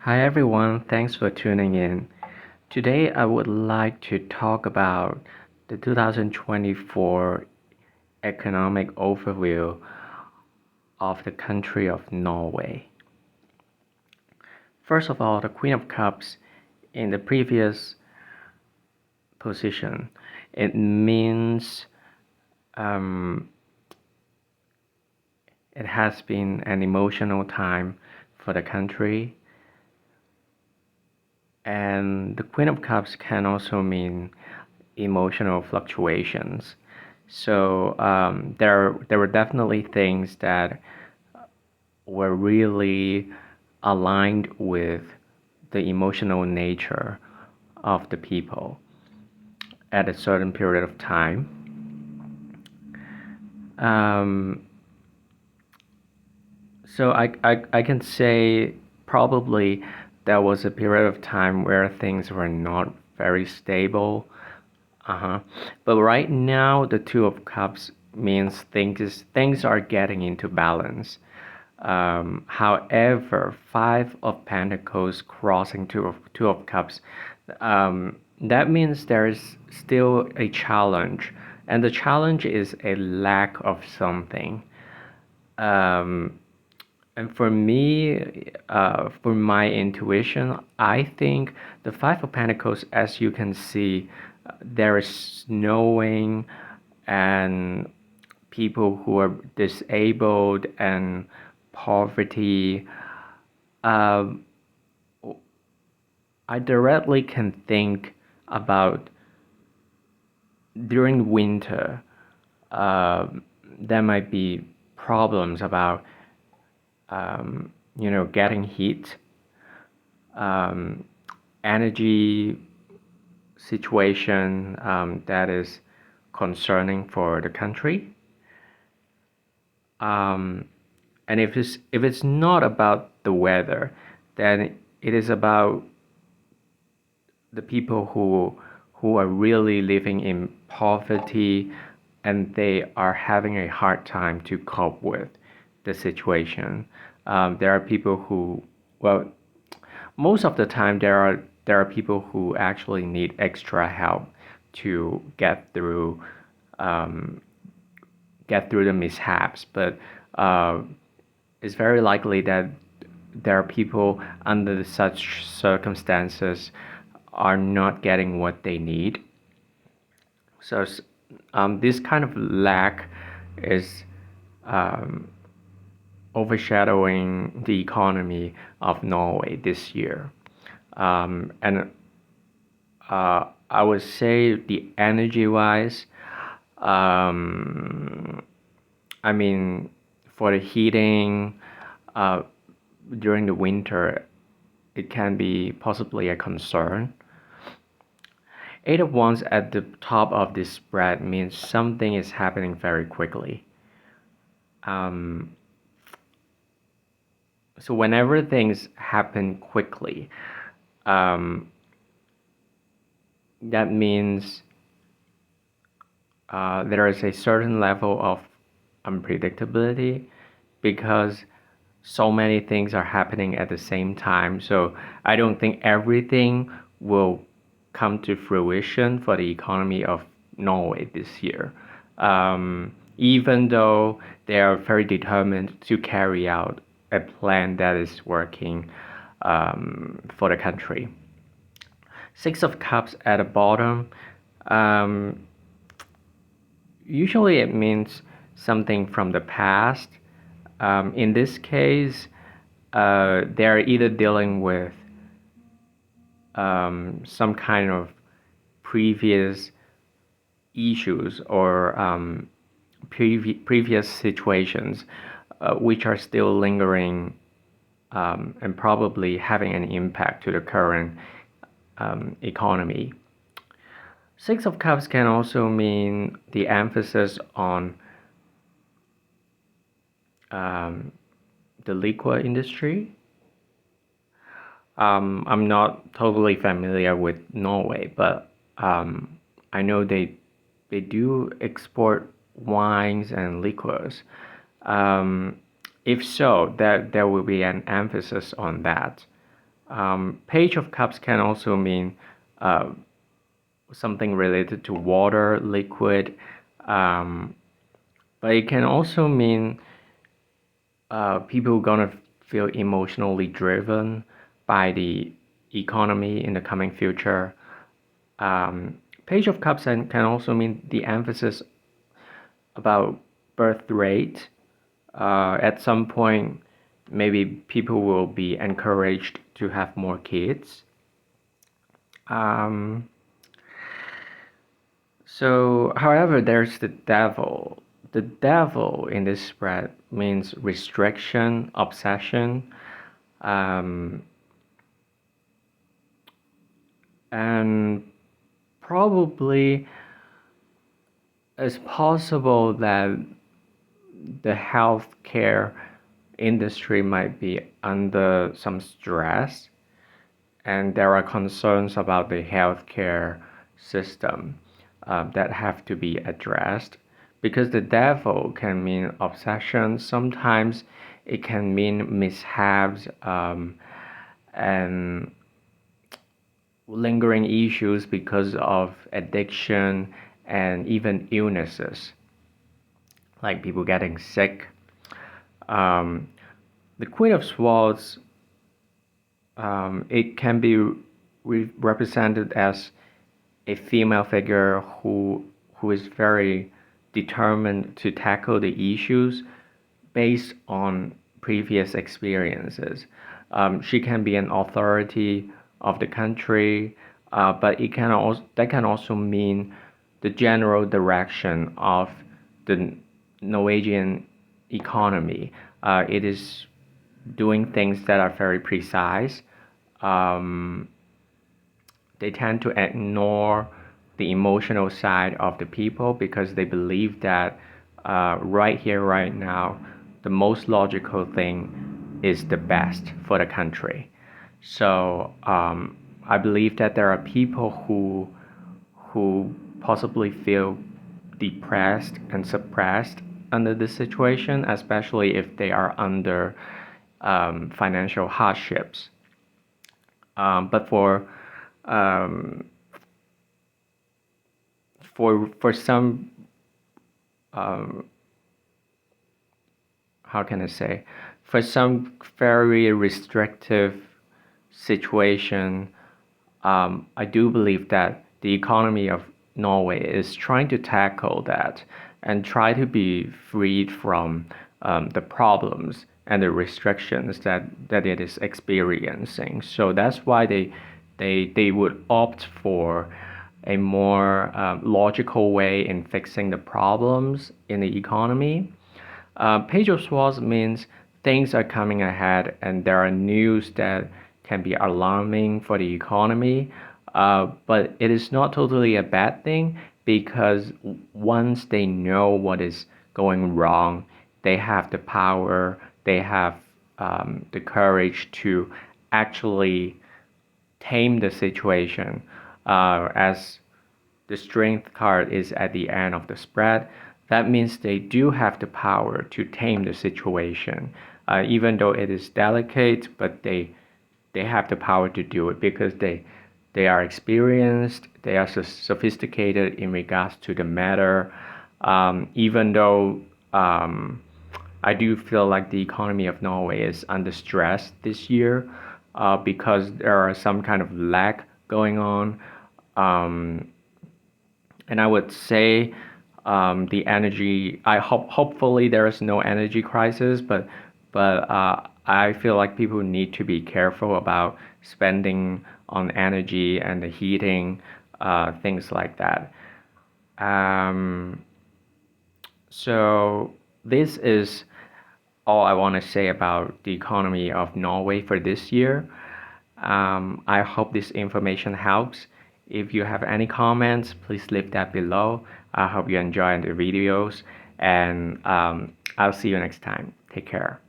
Hi everyone, thanks for tuning in. Today I would like to talk about the 2024 economic overview of the country of Norway. First of all, the Queen of Cups in the previous position, it means um, it has been an emotional time for the country. And the Queen of Cups can also mean emotional fluctuations. So there were definitely things that were really aligned with the emotional nature of the people at a certain period of time. Um, so I can say probably there was a period of time where things were not very stable. Uh-huh. But right now, the Two of Cups means things are getting into balance. However, Five of Pentacles crossing Two of Cups, that means there is still a challenge, and the challenge is a lack of something. Um, and for me, for my intuition, I think the Five of Pentacles, as you can see, there is snowing and people who are disabled and poverty. Um, I directly can think about during winter, there might be problems about getting heat, um, energy situation that is concerning for the country. Um, and if it's not about the weather, then it is about the people who are really living in poverty and they are having a hard time to cope with the situation. There are people who, well, most of the time there are people who actually need extra help to um, get through the mishaps, but uh, it's very likely that there are people under such circumstances are not getting what they need. So this kind of lack is um, overshadowing the economy of Norway this year. And I would say the energy wise, um, I mean, for the heating uh, during the winter, it can be possibly a concern. Eight of Wands at the top of this spread means something is happening very quickly. Um, so whenever things happen quickly, um, that means there is a certain level of unpredictability because so many things are happening at the same time. So I don't think everything will come to fruition for the economy of Norway this year. Even though they are very determined to carry out a plan that is working for the country. Six of Cups at the bottom. Um, Usually it means something from the past. In this case, they're either dealing with some kind of previous issues or previous situations which are still lingering and probably having an impact to the current economy. Six of Cups can also mean the emphasis on um, the liquor industry. I'm not totally familiar with Norway, but I know they do export wines and liquors. Um, if so, that there will be an emphasis on that. Page of Cups can also mean uh, something related to water, liquid, um, but it can also mean people gonna feel emotionally driven by the economy in the coming future. Page of Cups can also mean the emphasis about birth rate. At some point, maybe people will be encouraged to have more kids. Um, so, however, there's the devil. The devil in this spread means restriction, obsession, um, and probably it's possible that the healthcare industry might be under some stress, and there are concerns about the healthcare system that have to be addressed. Because the devil can mean obsession, sometimes it can mean mishaps and lingering issues because of addiction and even illnesses, like people getting sick. Um, the Queen of Swords, it can be represented as a female figure who is very determined to tackle the issues based on previous experiences. She can be an authority of the country, but it can also that can also mean the general direction of the Norwegian economy. It is doing things that are very precise. Um, they tend to ignore the emotional side of the people because they believe that right here, right now, the most logical thing is the best for the country. So I believe that there are people who possibly feel depressed and suppressed under this situation, especially if they are under financial hardships. But um, for some um, how can I say, for some very restrictive situation, I do believe that the economy of Norway is trying to tackle that and try to be freed from the problems and the restrictions that it is experiencing. So that's why they would opt for a more logical way in fixing the problems in the economy. Page of Swords means things are coming ahead and there are news that can be alarming for the economy. But it is not totally a bad thing because once they know what is going wrong, they have the power, they have the courage to actually tame the situation. As the strength card is at the end of the spread, that means they do have the power to tame the situation. Even though it is delicate, but they have the power to do it because they are experienced, they are sophisticated in regards to the matter. Even though I do feel like the economy of Norway is under stress this year because there are some kind of lag going on. Um, and I would say the energy. Hopefully there is no energy crisis, but I feel like people need to be careful about spending on energy and the heating, things like that. Um, so this is all I want to say about the economy of Norway for this year. I hope this information helps. If you have any comments, please leave that below. I hope you enjoy the videos, and I'll see you next time. Take care.